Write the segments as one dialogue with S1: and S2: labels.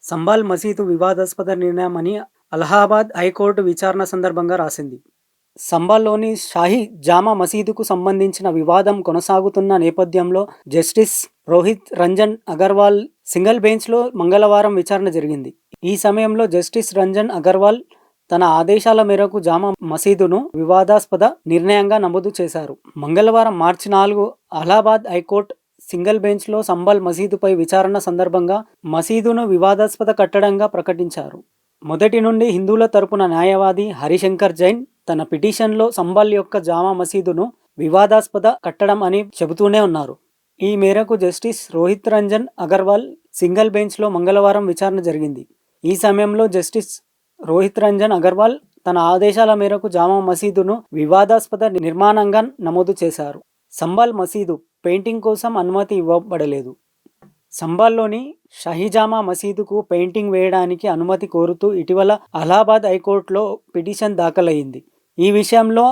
S1: సంబాల్ మసీదు వివాదాస్పద నిర్ణయమని అలహాబాద్ హైకోర్టు విచారణ సందర్భంగా రాసింది. సంబాల్లోని షాహీ జామా మసీదుకు సంబంధించిన వివాదం కొనసాగుతున్న నేపథ్యంలో జస్టిస్ రోహిత్ రంజన్ అగర్వాల్ సింగిల్ బెంచ్లో మంగళవారం విచారణ జరిగింది. ఈ సమయంలో జస్టిస్ రంజన్ అగర్వాల్ తన ఆదేశాల మేరకు జామా మసీదును వివాదాస్పద నిర్ణయంగా నమోదు చేశారు. మంగళవారం మార్చి 4 అలహాబాద్ హైకోర్టు సింగిల్ బెంచ్లో సంబాల్ మసీదుపై విచారణ సందర్భంగా మసీదును వివాదాస్పద కట్టడంగా ప్రకటించారు. మొదటి నుండి హిందువుల తరపున న్యాయవాది హరిశంకర్ జైన్ తన పిటిషన్లో సంబాల్ యొక్క జామా మసీదును వివాదాస్పద కట్టడం అని చెబుతూనే ఉన్నారు. ఈ మేరకు జస్టిస్ రోహిత్ రంజన్ అగర్వాల్ సింగిల్ బెంచ్లో మంగళవారం విచారణ జరిగింది. ఈ సమయంలో జస్టిస్ రోహిత్ రంజన్ అగర్వాల్ తన ఆదేశాల మేరకు జామా మసీదును వివాదాస్పద నిర్మాణంగా నమోదు చేశారు. సంబాల్ మసీదు పెయింటింగ్ కోసం అనుమతి ఇవ్వబడలేదు. సంబాల్లోని షాహీజామా మసీదుకు పెయింటింగ్ వేయడానికి అనుమతి కోరుతూ ఇటీవల అలహాబాద్ హైకోర్టులో పిటిషన్ దాఖలయ్యింది. ఈ విషయంలో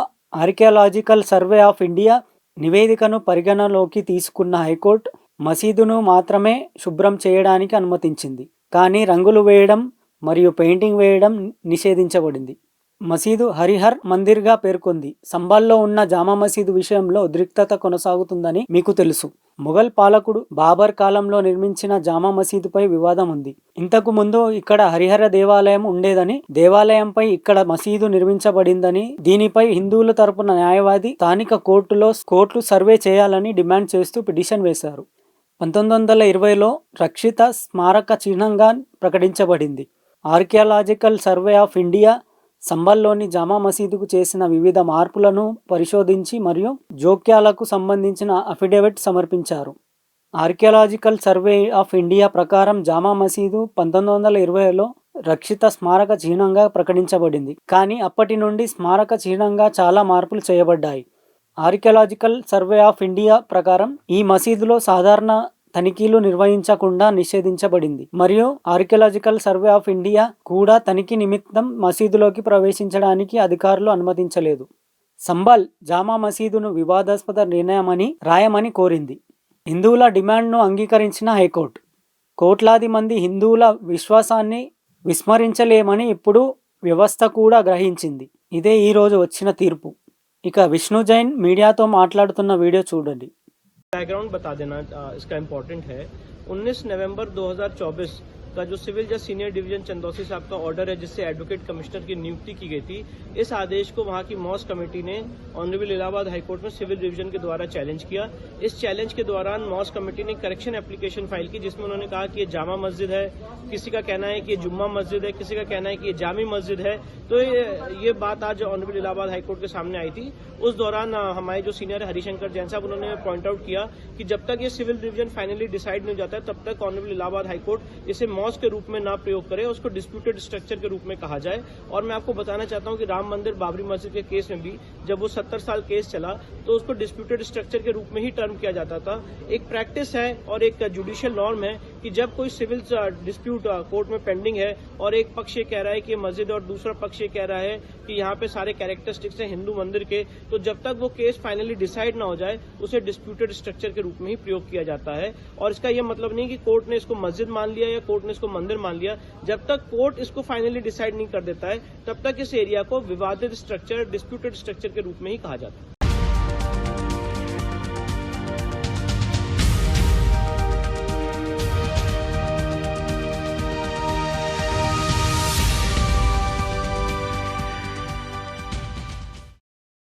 S1: ఆర్కియాలజికల్ సర్వే ఆఫ్ ఇండియా నివేదికను పరిగణలోకి తీసుకున్న హైకోర్టు మసీదును మాత్రమే శుభ్రం చేయడానికి అనుమతించింది. కానీ రంగులు వేయడం మరియు పెయింటింగ్ వేయడం నిషేధించబడింది. మసీదు హరిహర్ మందిర్గా పేర్కొంది. సంబాల్లో ఉన్న జామా మసీదు విషయంలో ఉద్రిక్తత కొనసాగుతుందని మీకు తెలుసు. మొఘల్ పాలకుడు బాబర్ కాలంలో నిర్మించిన జామా మసీదుపై వివాదం ఉంది. ఇంతకు ముందు ఇక్కడ హరిహర దేవాలయం ఉండేదని, దేవాలయంపై ఇక్కడ మసీదు నిర్మించబడిందని, దీనిపై హిందువుల తరపున న్యాయవాది స్థానిక కోర్టులు సర్వే చేయాలని డిమాండ్ చేస్తూ పిటిషన్ వేశారు. 1920లో రక్షిత స్మారక చిహ్నంగా ప్రకటించబడింది. ఆర్కియాలజికల్ సర్వే ఆఫ్ ఇండియా సంబాల్లోని జామా మసీదుకు చేసిన వివిధ మార్పులను పరిశోధించి మరియు జోక్యాలకు సంబంధించిన అఫిడవిట్ సమర్పించారు. ఆర్కియాలజికల్ సర్వే ఆఫ్ ఇండియా ప్రకారం జామా మసీదు 1920లో రక్షిత స్మారక చిహ్నంగా ప్రకటించబడింది. కానీ అప్పటి నుండి స్మారక చిహ్నంగా చాలా మార్పులు చేయబడ్డాయి. ఆర్కియాలజికల్ సర్వే ఆఫ్ ఇండియా ప్రకారం ఈ మసీదులో సాధారణ తనిఖీలు నిర్వహించకుండా నిషేధించబడింది మరియు ఆర్కియాలజికల్ సర్వే ఆఫ్ ఇండియా కూడా తనిఖీ నిమిత్తం మసీదులోకి ప్రవేశించడానికి అధికారులు అనుమతించలేదు. సంబాల్ జామా మసీదును వివాదాస్పద నిర్ణయమని రాయమని కోరింది. హిందువుల డిమాండ్ను అంగీకరించిన హైకోర్టు కోట్లాది మంది హిందువుల విశ్వాసాన్ని విస్మరించలేమని ఇప్పుడు వ్యవస్థ కూడా గ్రహించింది. ఇదే ఈరోజు వచ్చిన తీర్పు. ఇక విష్ణు జైన్ మీడియాతో మాట్లాడుతున్న వీడియో చూడండి.
S2: बैकग्राउंड बता देना इसका इम्पोर्टेंट है। 19 नवंबर 2024 का जो सिविल जज सीनियर डिवीजन चंदौसी साहब का ऑर्डर है जिससे एडवोकेट कमिश्नर की नियुक्ति की गई थी, इस आदेश को वहां की मॉस कमेटी ने ऑनरेबल इलाहाबाद हाईकोर्ट में सिविल डिवीजन के द्वारा चैलेंज किया। इस चैलेंज के दौरान मॉस कमेटी ने करेक्शन एप्लीकेशन फाइल की जिसमें उन्होंने कहा कि ये जामा मस्जिद है, किसी का कहना है कि ये जुम्मा मस्जिद है, किसी का कहना है कि ये जामी मस्जिद है। तो ये बात आज ऑनरेबल इलाहाबाद हाईकोर्ट के सामने आई थी। उस दौरान हमारे जो सीनियर हरिशंकर जैन साहब उन्होंने पॉइंट आउट किया कि जब तक ये सिविल डिवीजन फाइनली डिसाइड नहीं हो जाता है तब तक ऑनरेबल इलाहाबाद हाईकोर्ट इसे मॉस के रूप में ना प्रयोग करे, उसको डिस्प्यूटेड स्ट्रक्चर के रूप में कहा जाए। और मैं आपको बताना चाहता हूं कि राम मंदिर बाबरी मस्जिद के केस में भी जब वो 70 साल केस चला तो उसको डिस्प्यूटेड स्ट्रक्चर के रूप में ही टर्म किया जाता था। एक प्रैक्टिस है और एक जुडिशियल नॉर्म है कि जब कोई सिविल डिस्प्यूट कोर्ट में पेंडिंग है और एक पक्ष ये कह रहा है कि मस्जिद और दूसरा पक्ष ये कह रहा है कि यहाँ पे सारे कैरेक्टरिस्टिक्स हैं हिंदू मंदिर के, तो जब तक वो केस फाइनली डिसाइड ना हो जाए उसे डिस्प्यूटेड स्ट्रक्चर के रूप में ही प्रयोग किया जाता है। और इसका यह मतलब नहीं कि कोर्ट ने इसको मस्जिद मान लिया या कोर्ट ने इसको मंदिर मान लिया। जब तक कोर्ट इसको फाइनली डिसाइड नहीं कर देता है तब तक इस एरिया को विवादित स्ट्रक्चर, डिस्प्यूटेड स्ट्रक्चर के रूप में ही कहा जाता है।